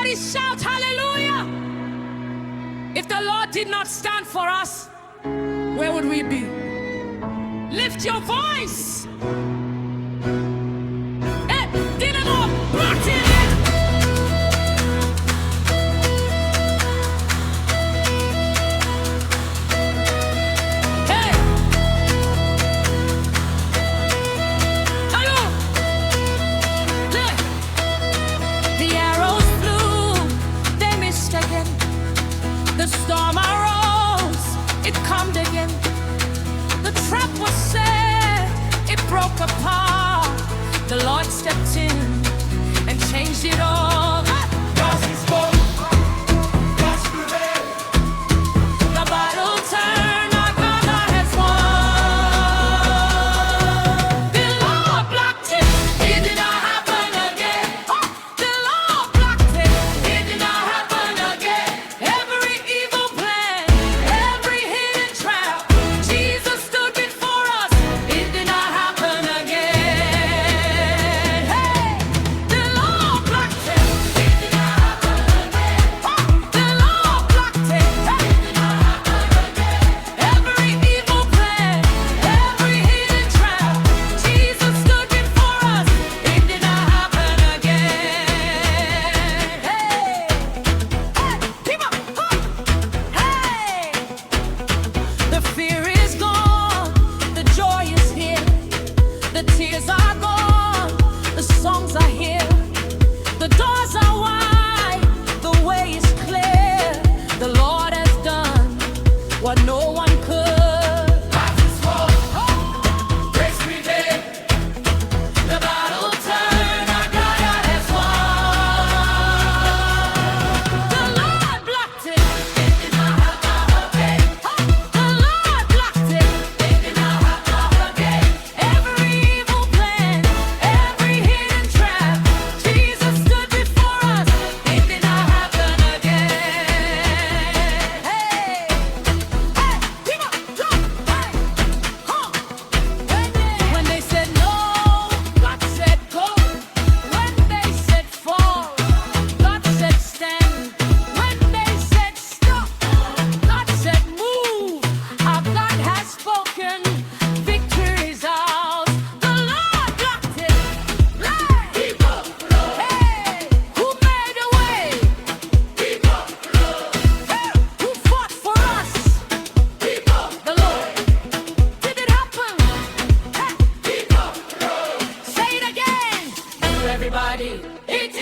Somebody shout hallelujah. If the Lord did not stand for us, where would we be? Lift your voice. Hey, didn't know blocked in it. Hey. Hello. Look. The arrows flew, they missed again. The storm arose, it calmed again. The trap was set, it broke apart. The Lord stepped in and changed it all. Cause he spoke, God's prevailed. The battle turned, our God has won. The Lord blocked it, it did not happen again. The Lord blocked it, it did not happen again. Every evil plan, every hidden trap, Jesus stood before us, it did not happen again. Hey, the Lord blocked it, it did not happen again. The Lord blocked it, it did not happen again. Every evil plan, every hidden trap, Jesus stood before us, it did not happen again. Hey, people, hey, the fear is gone, the joy is here, the tears are gone, the songs are here, the doors are wide, the way is clear. The Lord has done what no one could. Cause he spoke, grace prevailed. The battle turned, our God has won. The Lord blocked it, it did not happen again. The Lord blocked it, it did not happen again. Every evil plan, every hidden trap, Jesus stood before us, it did not happen again. Hey, people, jump, hey, huh. When they said no, God said go. When they said fall, God said stand. When they said stop, God said move. Our God has spoken, victory is ours. The Lord blocked it. Hey, who made a way? Who fought for us? The Lord. Did it happen? Hey. Say it again. Everybody. It